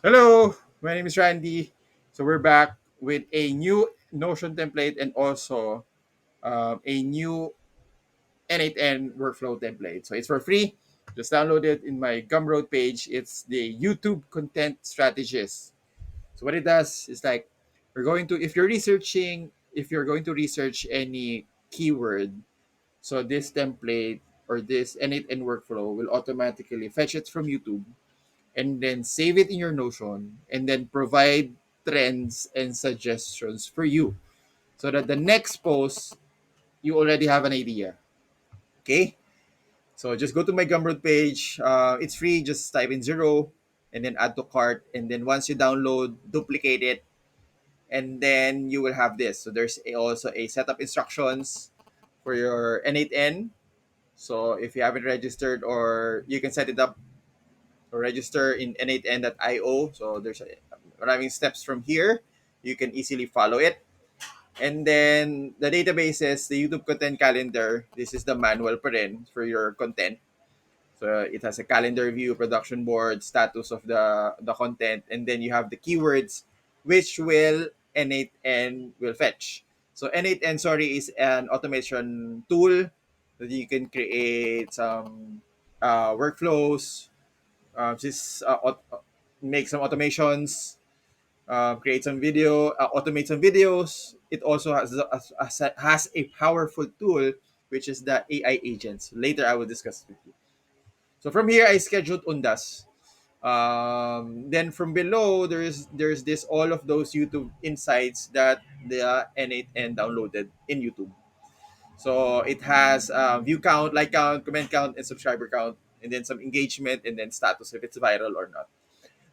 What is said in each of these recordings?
Hello, my name is Randy. So we're back with a new Notion template and also a new N8N workflow template. So it's for free. Just download it in my Gumroad page. It's the YouTube content strategist. So what it does is like we're going to if you're going to research any keyword, so this template or this N8N workflow will automatically fetch it from YouTube and then save it in your Notion and then provide trends and suggestions for you so that the next post you already have an idea. Okay, so just go to my Gumroad page. It's free. Just type in zero and then add to cart. And then once you download, duplicate it, and then you will have this. So there's also a setup instructions for your N8N. So if you haven't registered, or you can set it up or register in n8n.io. So there's arriving steps from here. You can easily follow it. And then the databases, the YouTube content calendar. This is the manual pa rin for your content. So it has a calendar view, production board, status of the content, and then you have the keywords, which will N8N will fetch. So N8N, sorry, is an automation tool that you can create some workflows, just make some automations, create some video, automate some videos. It also has a powerful tool, which is the AI agents. Later, I will discuss with you. So from here, I scheduled Undas. Then from below, there's this all of those YouTube insights that the N8N downloaded in YouTube. So it has view count, like count, comment count, and subscriber count, and then some engagement, and then status if it's viral or not.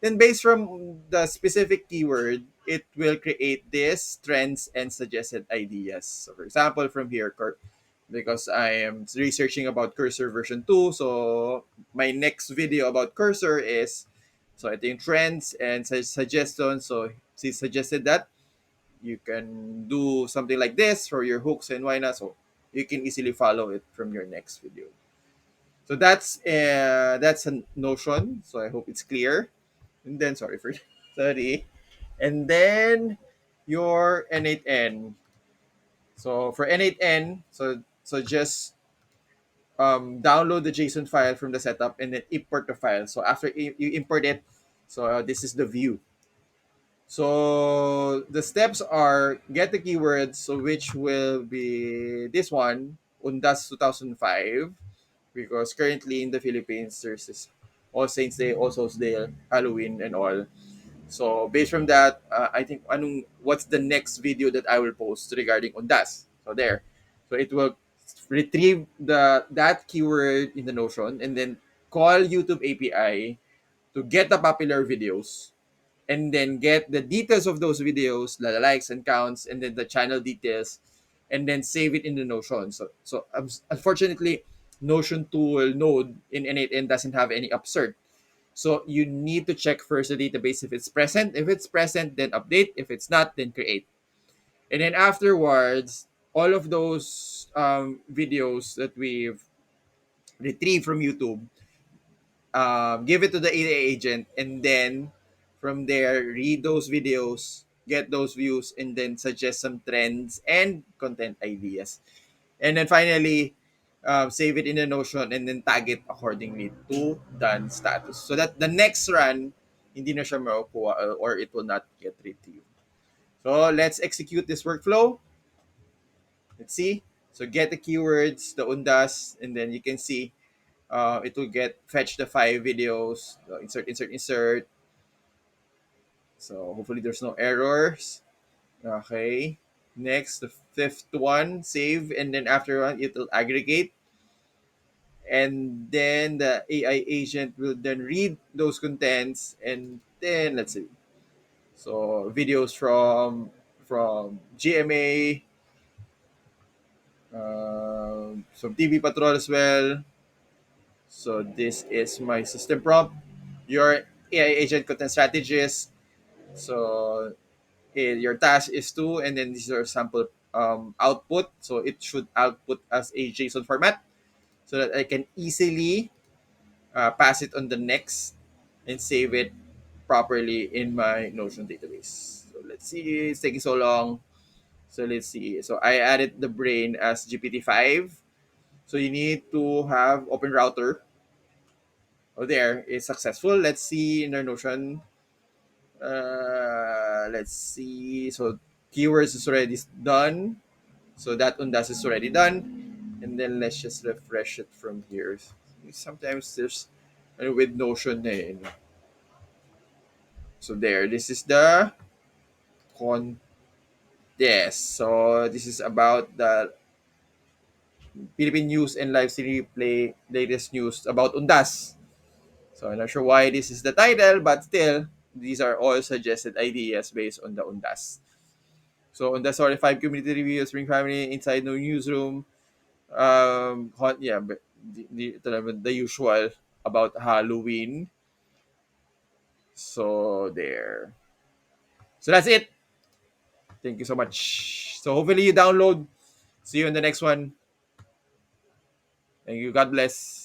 Then based from the specific keyword, it will create this trends and suggested ideas. So for example, from here, because I am researching about Cursor version 2, so my next video about Cursor is, so I think trends and suggestions. So she suggested that you can do something like this for your hooks and why not. So you can easily follow it from your next video. So that's a notion. So I hope it's clear. And then sorry for sorry. And then your N8N. So for N8N, so just download the JSON file from the setup and then import the file. So after you import it, so this is the view. So the steps are get the keywords, so which will be this one, Undas 2005, because currently in the Philippines there's this All Saints Day, All Souls Day, Halloween, and all. So based from that, I think what's the next video that I will post regarding Undas. So there, so it will retrieve that keyword in the Notion and then call YouTube API to get the popular videos and then get the details of those videos, the likes and counts, and then the channel details, and then save it in the Notion. So unfortunately, Notion tool node in N8N doesn't have any upsert. So you need to check first the database if it's present. If it's present, then update. If it's not, then create. And then afterwards, all of those videos that we've retrieved from YouTube, give it to the AI agent, and then from there, read those videos, get those views, and then suggest some trends and content ideas. And then finally, save it in the Notion and then tag it accordingly to done status. So that the next run, hindi na siya makukuha or it will not get retrieved. So let's execute this workflow. Let's see. So get the keywords, the undas, and then you can see it will get fetch the 5 videos. So insert, insert, insert. So hopefully there's no errors. Okay. Next, the fifth one, save, and then after one, it will aggregate. And then the AI agent will then read those contents, and then let's see. So videos from GMA, some TV Patrol as well. So this is my system prompt. Your AI agent content strategist. So your task is to, and then this is your sample output. So it should output as a JSON format so that I can easily pass it on the next and save it properly in my Notion database. So let's see. It's taking so long. So let's see. So I added the brain as GPT-5. So you need to have Open Router. Oh, there is successful. Let's see in our Notion. Let's see. So keywords is already done. So that undas is already done. And then let's just refresh it from here. Sometimes there's with Notion na eh. So there, this is the contest. So this is about the Philippine news and live city play latest news about Undas. So I'm not sure why this is the title, but still, these are all suggested ideas based on the Undas. So Undas 5 community review, Spring Family, Inside No Newsroom, yeah, but the usual about Halloween. So there. So that's it. Thank you so much. So hopefully you download. See you in the next one. Thank you. God bless.